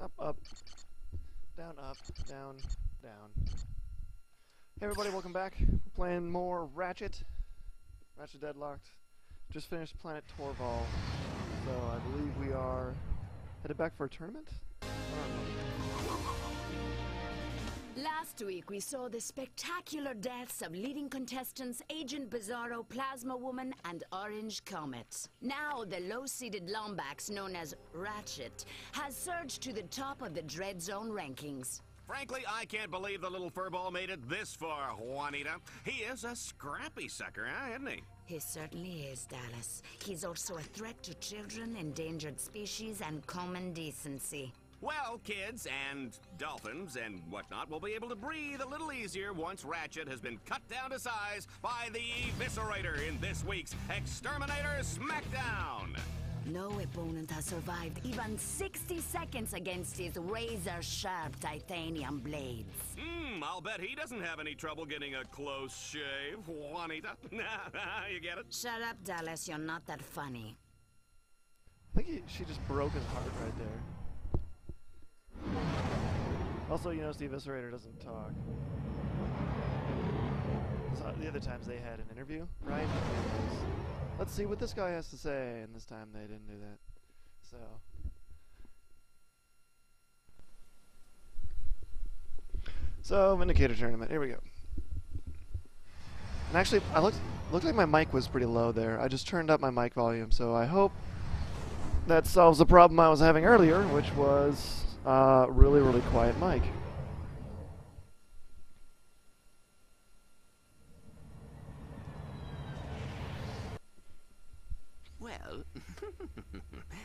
Up, up. Down, up. Down, down. Hey everybody, welcome back. We're playing more Ratchet Deadlocked. Just finished Planet Torval. So I believe we are headed back for a tournament? Last week, we saw the spectacular deaths of leading contestants Agent Bizarro, Plasma Woman, and Orange Comet. Now, the low-seeded Lombax, known as Ratchet, has surged to the top of the Dread Zone rankings. Frankly, I can't believe the little furball made it this far, Juanita. He is a scrappy sucker, huh, isn't he? He certainly is, Dallas. He's also a threat to children, endangered species, and common decency. Well, kids and dolphins and whatnot will be able to breathe a little easier once Ratchet has been cut down to size by the Eviscerator in this week's Exterminator Smackdown. No opponent has survived even 60 seconds against his razor-sharp titanium blades. I'll bet he doesn't have any trouble getting a close shave, Juanita. You get it? Shut up, Dallas. You're not that funny. I think she just broke his heart right there. Also, you notice the Eviscerator doesn't talk. So the other times they had an interview, right? Let's see what this guy has to say, and this time they didn't do that. So Vindicator tournament. Here we go. And actually, looked like my mic was pretty low there. I just turned up my mic volume, so I hope that solves the problem I was having earlier, which was really, really quiet mic. Well,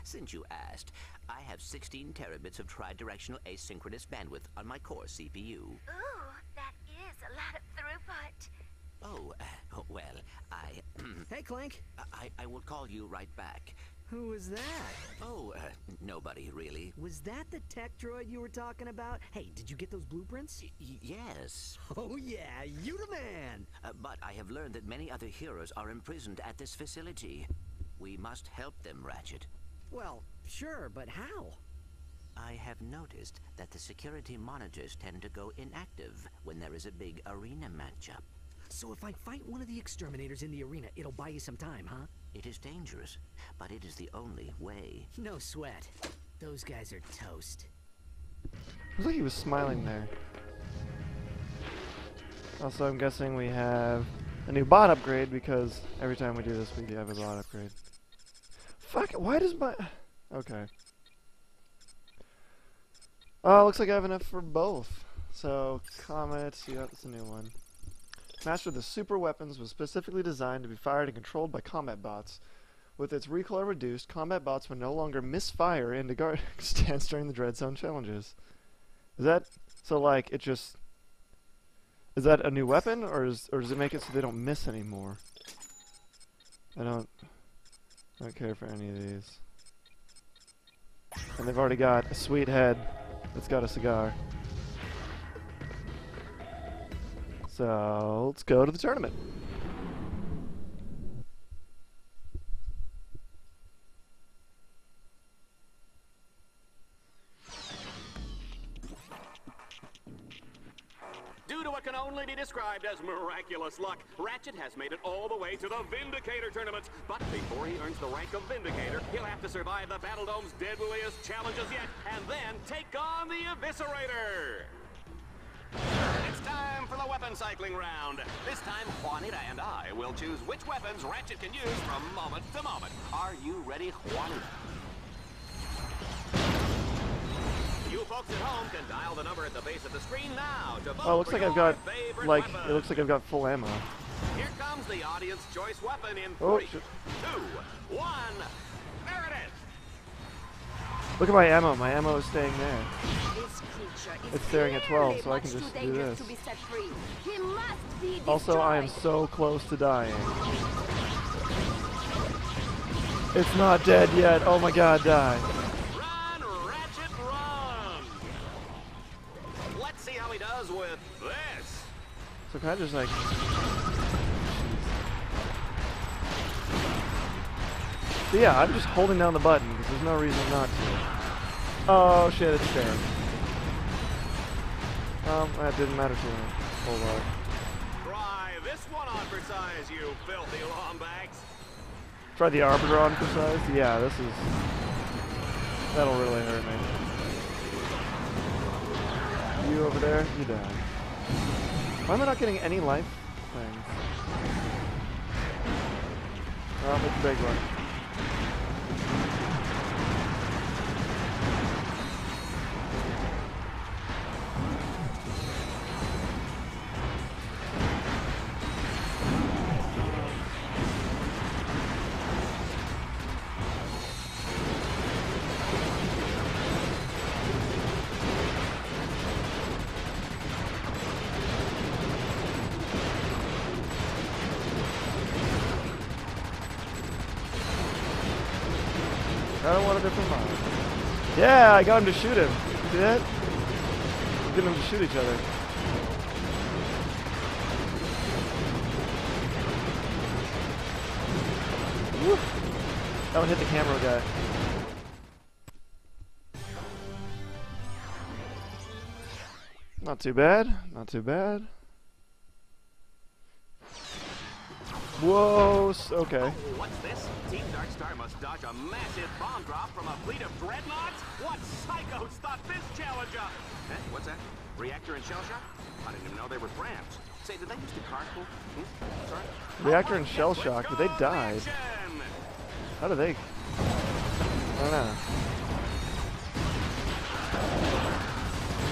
since you asked, I have 16 terabits of tri-directional asynchronous bandwidth on my core CPU. Ooh, that is a lot of throughput. Oh, well, Hey, Clank. I will call you right back. Who was that? Oh, nobody, really. Was that the tech droid you were talking about? Hey, did you get those blueprints? Yes. Oh, yeah, you the man! But I have learned that many other heroes are imprisoned at this facility. We must help them, Ratchet. Well, sure, but how? I have noticed that the security monitors tend to go inactive when there is a big arena matchup. So if I fight one of the exterminators in the arena, it'll buy you some time, huh? It is dangerous, but it is the only way. No sweat. Those guys are toast. Looks like he was smiling there. Also, I'm guessing we have a new bot upgrade because every time we do this, we have a bot upgrade. Fuck, why does my... Okay. Oh, looks like I have enough for both. So, Comet, yeah, that's a new one. Master the super weapons was specifically designed to be fired and controlled by combat bots. With its recoil reduced, combat bots will no longer misfire into guard stance during the Dread Zone challenges. Is that... So, like, it just... Is that a new weapon, or does it make it so they don't miss anymore? I don't care for any of these. And they've already got a sweet head that's got a cigar. So, let's go to the tournament. Due to what can only be described as miraculous luck, Ratchet has made it all the way to the Vindicator tournament. But before he earns the rank of Vindicator, he'll have to survive the Battle Dome's deadliest challenges yet, and then take on the Eviscerator. It's time for the weapon cycling round. This time, Juanita and I will choose which weapons Ratchet can use from moment to moment. Are you ready, Juanita? You folks at home can dial the number at the base of the screen now to vote. Oh, looks for like I've your got, favorite like, weapon. it looks like I've got full ammo. Here comes the audience choice weapon in Oh, 3, shit. 2, 1. There it is. Look at my ammo. My ammo is staying there. This creature is It's staring at 12, so I can much just too do dangerous this. to be set free. He must be Also, I am destroyed. so close to dying. It's not dead yet. Oh my god, die. Run, Ratchet, run. Let's see how he does with this. So can I just like... So yeah, I'm just holding down the button because there's no reason not to. Oh shit, it's there. That didn't matter to me. Hold on. Try this one on for size, you filthy lombax. Try the arbiter on for size? Yeah, this is... That'll really hurt me. You over there, you die. Why am I not getting any life things? Oh, it's a big one. I don't want a different mod. Yeah, I got him to shoot him. See that? Getting them to shoot each other. Woo. That one hit the camera guy. Not too bad. Not too bad. Whoa, okay. Oh, what's this? Team Darkstar must dodge a massive bomb drop from a fleet of dreadnoughts? What psychos thought this challenge up? Eh, what's that? Reactor and shell shock? I didn't even know they were friends. Say, did they use the carpool? Sorry? Reactor and shell shock, but they died. How do they? I don't know.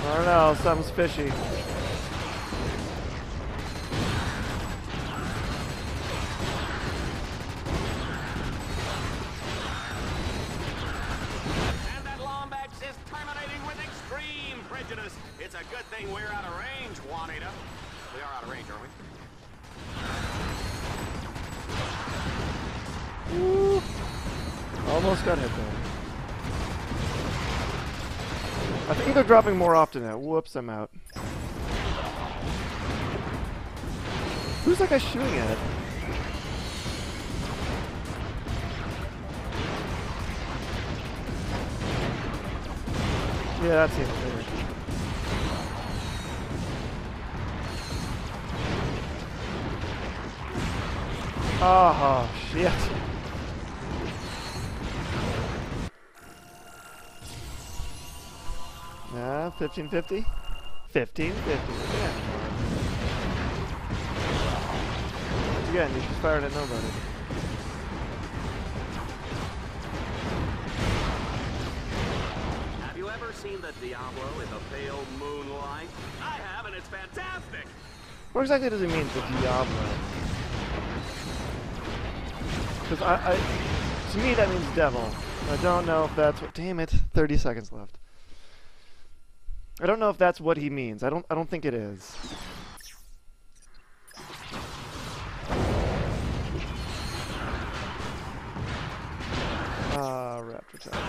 I don't know, something's fishy. It's a good thing we're out of range, Juanita. We are out of range, aren't we? Woo. Almost got hit there. I think they're dropping more often now. Whoops, I'm out. Who's that guy shooting at? Yeah, that seems weird. Oh, shit. Yeah, 1550? 1550. Yeah. Again, you just fired at nobody. Have you ever seen the Diablo in the pale moonlight? I have, and it's fantastic. What exactly does it mean, the Diablo? Because to me that means devil. I don't know if that's what. Damn it! 30 seconds left. I don't know if that's what he means. I don't think it is. Raptor time.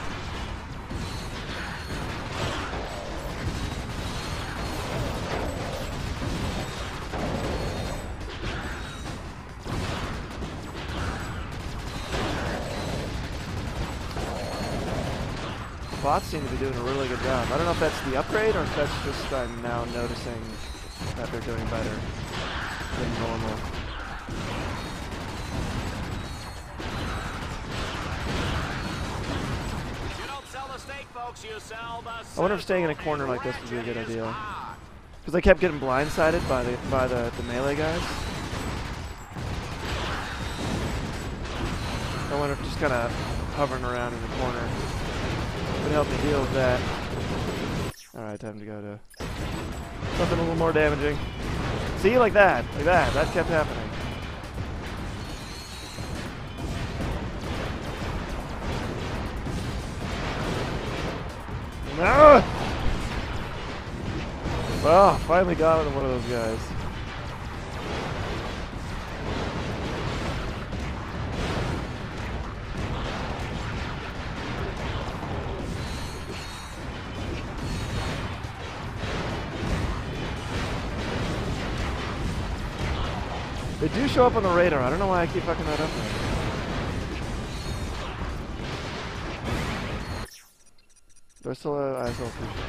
Bots seem to be doing a really good job. I don't know if that's the upgrade or if that's just I'm now noticing that they're doing better than normal. You don't sell the steak, folks. You sell the I wonder if staying in a corner like this would be a good idea. Because I kept getting blindsided by the melee guys. I wonder if just kind of hovering around in the corner would help me deal with that. Alright, time to go to something a little more damaging. See, like that. Like that. That kept happening. No! Well, finally got one of those guys. They do show up on the radar. I don't know why I keep fucking that up there. Do I still have ISL 3 shots?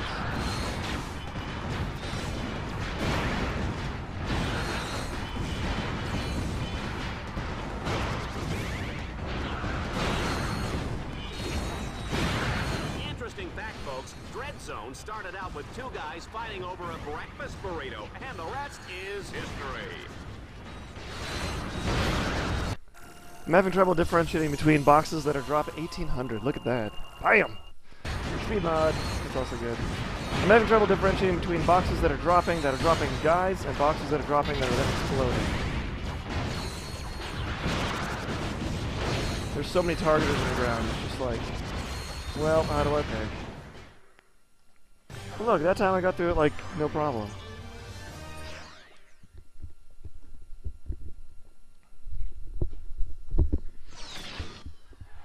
Interesting fact, folks. Dread Zone started out with 2 guys fighting over a breakfast burrito, and the rest is history. I'm having trouble differentiating between boxes that are drop 1800. Look at that. Bam! Speed mod. That's also good. I'm having trouble differentiating between boxes that are dropping guys and boxes that are dropping that are then exploding. There's so many targeters on the ground. It's just like, well, how do I pick? But look, that time I got through it like no problem.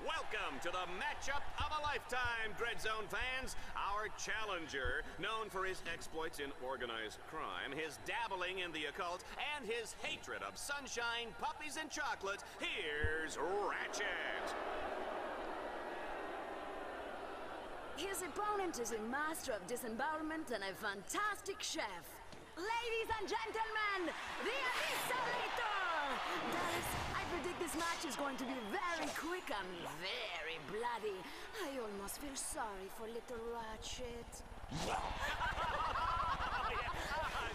Welcome to the matchup of a lifetime, Dread Zone fans. Our challenger, known for his exploits in organized crime, his dabbling in the occult, and his hatred of sunshine, puppies, and chocolate, here's Ratchet. His opponent is a master of disembowelment and a fantastic chef. Ladies and gentlemen, the Abyssalator! Dallas, I predict this match is going to be very quick and very bloody. I almost feel sorry for little Ratchet.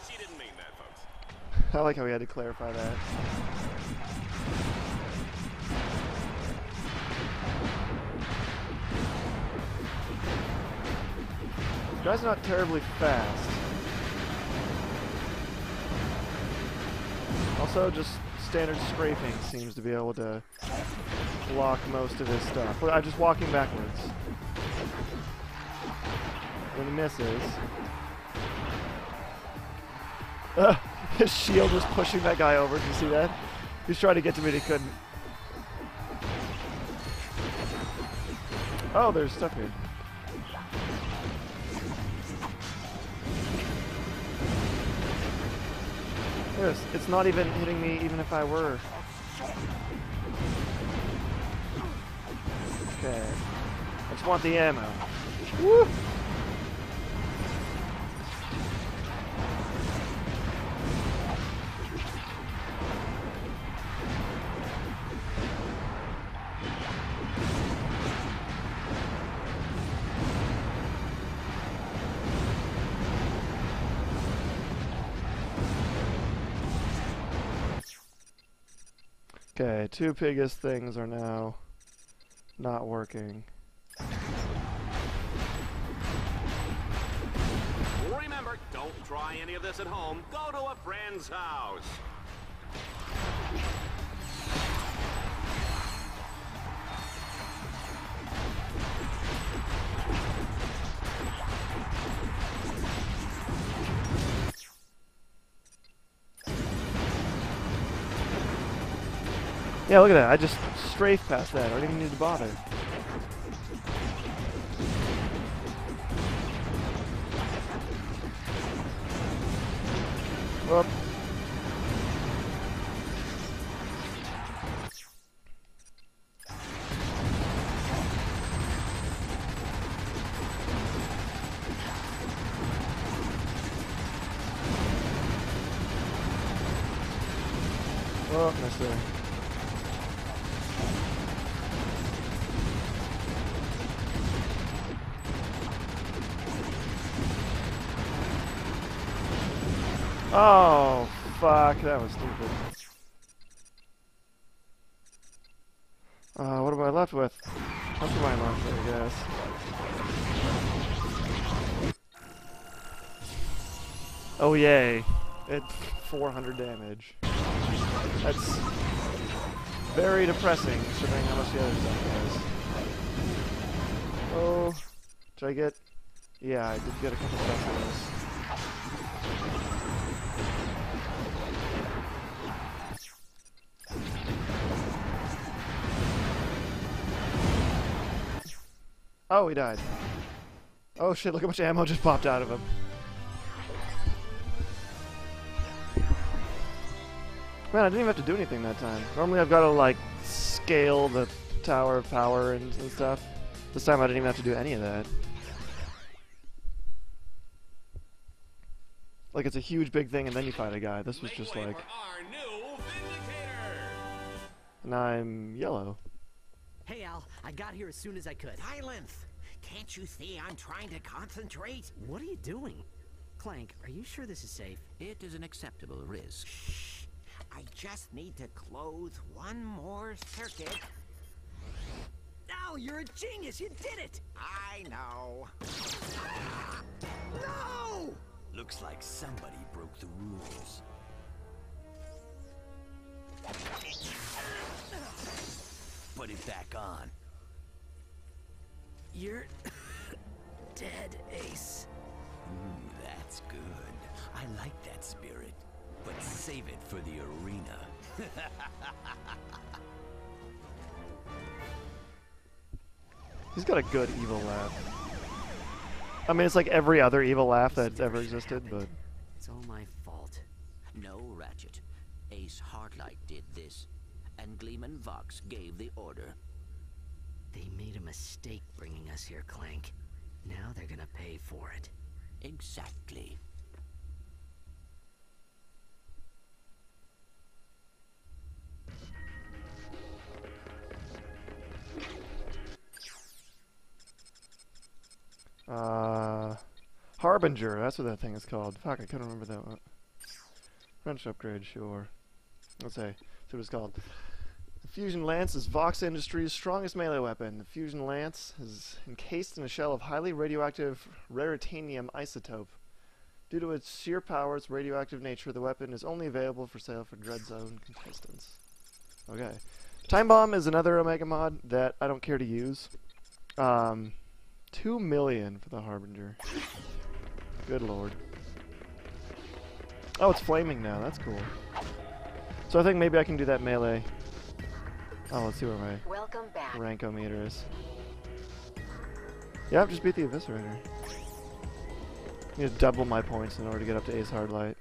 She didn't mean that, folks. I like how we had to clarify that. The guy's not terribly fast. Also, just standard scraping seems to be able to block most of his stuff. But I'm just walking backwards. When he misses. His shield was pushing that guy over. Did you see that? He was trying to get to me and he couldn't. Oh, there's stuff here. Yes, it's not even hitting me even if I were. Okay. I just want the ammo. Woo! Okay, 2 biggest things are now not working. Remember, don't try any of this at home. Go to a friend's house. Yeah, look at that. I just strafed past that. I don't even need to bother. Whoop. Oh, missed there. Oh, fuck, that was stupid. What am I left with? That's my launcher, I guess. Oh, yay. It's 400 damage. That's very depressing, considering how much the other stuff does. Oh, did I get... Yeah, I did get a couple stuff on this. Oh, he died. Oh shit, look how much ammo just popped out of him. Man, I didn't even have to do anything that time. Normally I've got to, like, scale the Tower of Power and stuff. This time I didn't even have to do any of that. like it's a huge big thing and then you fight a guy. This was Make just way like, for our new Vindicator. and I'm yellow. Hey, Al, I got here as soon as I could. Silence! Can't you see I'm trying to concentrate? What are you doing? Clank, are you sure this is safe? It is an acceptable risk. Shh. I just need to close one more circuit. Al, you're a genius! You did it! I know. No! Looks like somebody broke the rules. Put it back on. You're dead, Ace. That's good. I like that spirit. But save it for the arena. He's got a good evil laugh. I mean, it's like every other evil laugh that's ever existed, but... It's all my fault. No, Ratchet. Ace Heartlight did this, and Gleeman Vox gave the order. They made a mistake bringing us here, Clank. Now they're gonna pay for it. Exactly. Harbinger, that's what that thing is called. Fuck, I couldn't remember that one. Wrench upgrade, sure. Let's say, that's what it's called. The Fusion Lance is Vox Industries' strongest melee weapon. The Fusion Lance is encased in a shell of highly radioactive raritanium isotope. Due to its sheer power's radioactive nature, the weapon is only available for sale for Dread Zone contestants. Okay. Time Bomb is another Omega mod that I don't care to use. 2 million for the Harbinger. Good lord. Oh, it's flaming now. That's cool. So I think maybe I can do that melee. Oh, let's see where my Welcome back. rank-o-meter is. Yeah, I've just beat the Eviscerator. I need to double my points in order to get up to Ace Hardlight.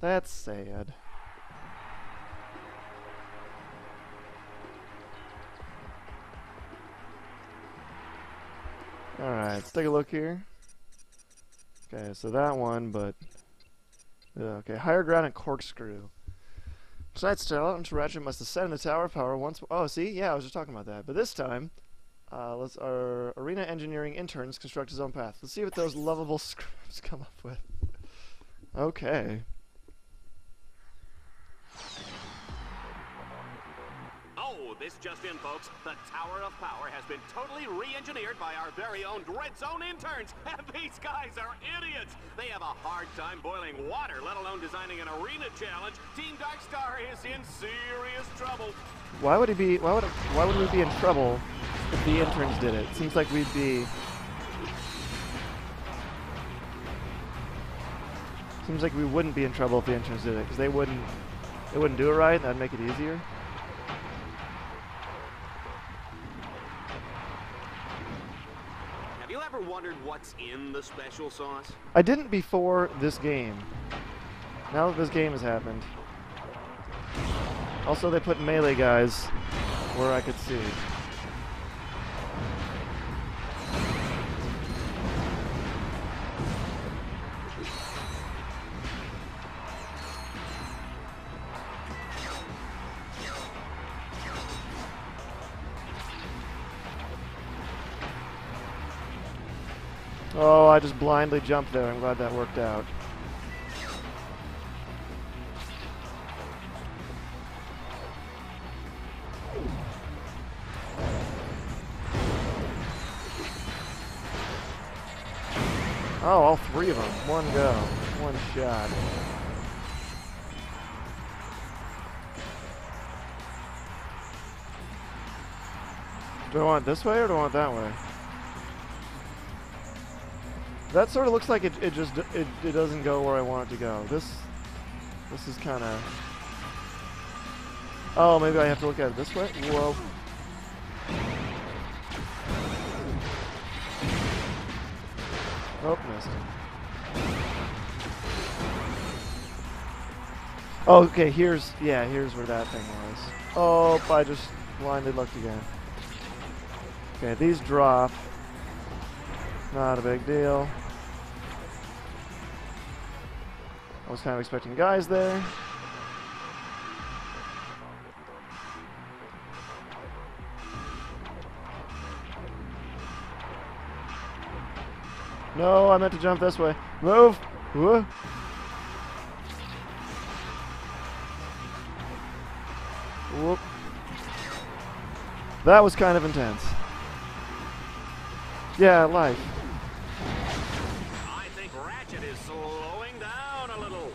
That's sad. Alright, let's take a look here. Okay, so that one, but... okay, Higher Ground and Corkscrew. Besides challenge, Ratchet must ascend the tower of power once... Oh, see? Yeah, I was just talking about that. But this time, let's our arena engineering interns construct his own path. Let's see what those lovable scripts come up with. Okay. Oh, this just in, folks. The Tower of Power has been totally re-engineered by our very own Dread Zone interns. And these guys are idiots. They have a hard time boiling water, let alone designing an arena challenge. Team Darkstar is in serious trouble. Why would he be... Why would we be in trouble if the interns did it? Seems like we'd be... Seems like we wouldn't be in trouble if the interns did it, because they wouldn't do it right, and that'd make it easier. Have you ever wondered what's in the special sauce? I didn't before this game. Now that this game has happened. Also, they put melee guys where I could see. Oh, I just blindly jumped there. I'm glad that worked out. Oh, all three of them. One go. One shot. Do I want it this way or do I want it that way? That sort of looks like it doesn't go where I want it to go. This is kind of... Oh, maybe I have to look at it this way? Whoa. Oh, missed. Oh, okay, here's where that thing was. Oh, I just blindly looked again. Okay, these drop. Not a big deal. I was kind of expecting guys there. No, I meant to jump this way. Move! Whoa. Whoop. That was kind of intense. Yeah, life. I think Ratchet is slowing down a little.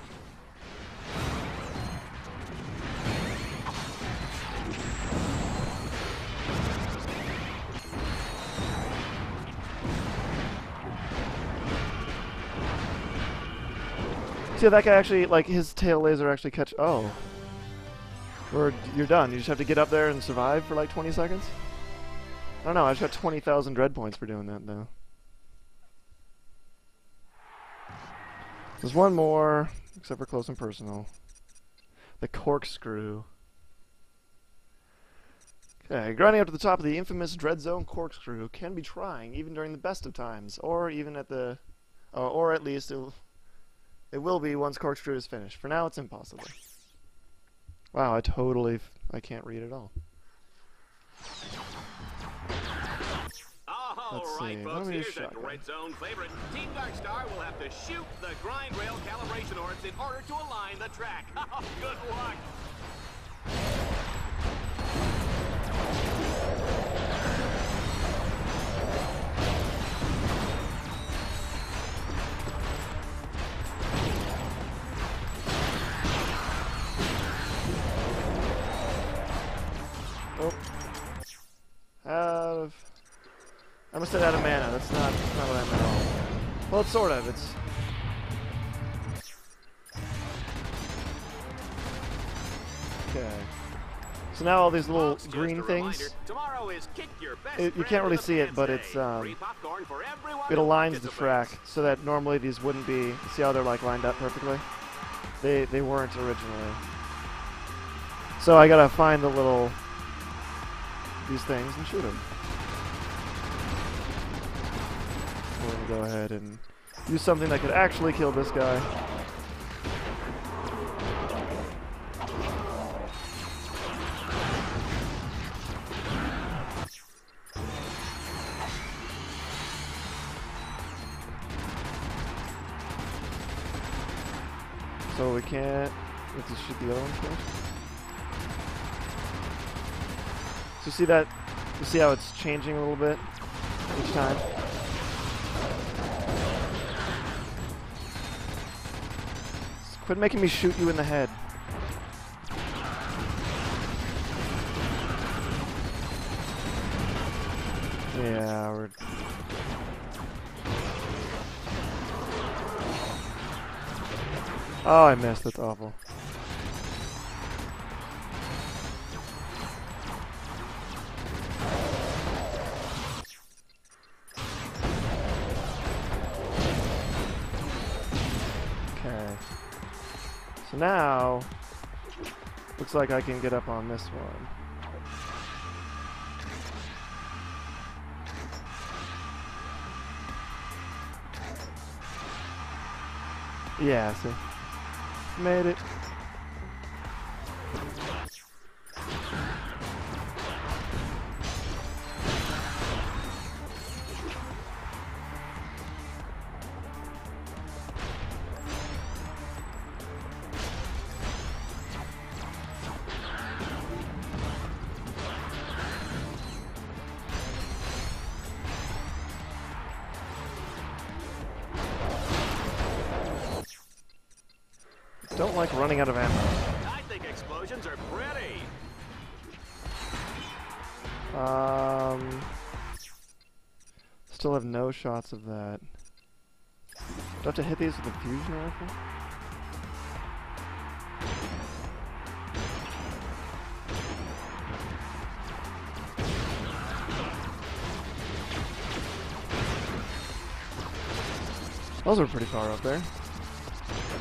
See, that guy actually, like, his tail laser actually catch. Oh. Or you're done. You just have to get up there and survive for like 20 seconds? I don't know, I just got 20,000 dread points for doing that, though. There's one more, except for close and personal. The corkscrew. Okay, grinding up to the top of the infamous Dread Zone corkscrew can be trying, even during the best of times, or even at the... or at least it will be once corkscrew is finished. For now, it's impossible. Wow, I can't read at all. Let's All right, see, folks, let me here's just a shotgun. Dread Zone favorite. Team Darkstar will have to shoot the grind rail calibration orbs in order to align the track. Good luck. Oh. I must have out of mana. That's not what I meant at all. Well, it's sort of. It's... Okay. So now all these little Folks, just green a things, reminder, tomorrow is Kick Your Best you Friend can't really to the see it, Fans but Day. it's Free popcorn for everyone it who aligns the participates. track so that normally these wouldn't be. See how they're like lined up perfectly? They weren't originally. So I gotta find these things and shoot them. We're gonna go ahead and use something that could actually kill this guy. So we can't. We have to shoot the other one first. So you see that? You see how it's changing a little bit each time? Quit making me shoot you in the head. Yeah, we're... Oh, I missed. That's awful. Okay. So now, looks like I can get up on this one. Yeah, see? Made it. Don't like running out of ammo. I think explosions are pretty. Still have no shots of that. Do I have to hit these with a fusion rifle? Those are pretty far up there.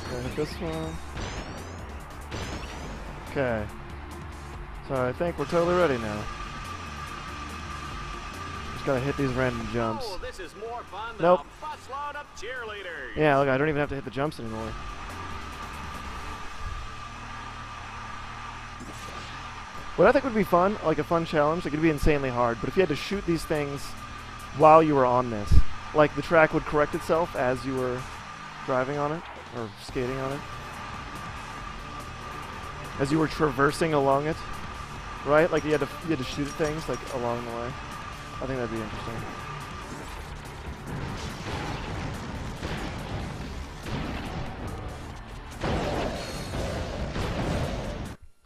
Gonna hit this one. Okay. So I think we're totally ready now. Just gotta hit these random jumps. Oh, this is more fun than Nope. a busload of cheerleaders. Yeah, look, I don't even have to hit the jumps anymore. What I think would be fun, like a fun challenge, it could be insanely hard, but if you had to shoot these things while you were on this, like the track would correct itself as you were driving on it, or skating on it, as you were traversing along it, right? Like you had to shoot at things like along the way. I think that'd be interesting.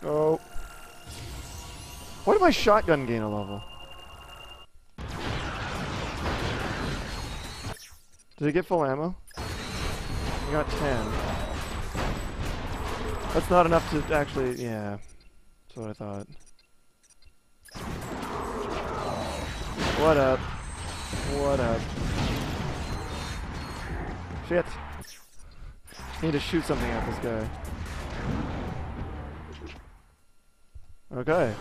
Oh. Why did my shotgun gain a level? Did it get full ammo? I got 10. That's not enough to actually, yeah. That's what I thought. What up? What up? Shit. I need to shoot something at this guy. Okay.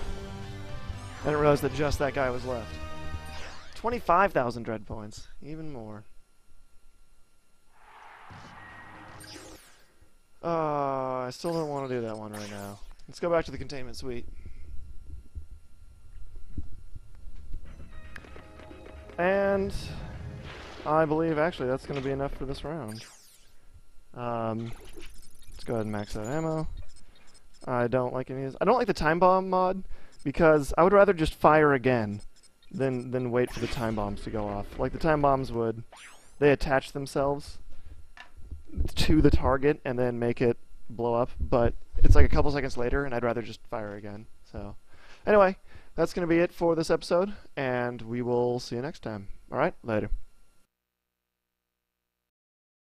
I didn't realize that just that guy was left. 25,000 dread points. Even more. I still don't want to do that one right now. Let's go back to the containment suite. And I believe actually that's going to be enough for this round. Let's go ahead and max out ammo. I don't like any of this. I don't like the time bomb mod because I would rather just fire again than wait for the time bombs to go off. Like the time bombs they attach themselves to the target and then make it blow up, but it's like a couple seconds later and I'd rather just fire again. So anyway, that's going to be it for this episode and we will see you next time. Alright, later.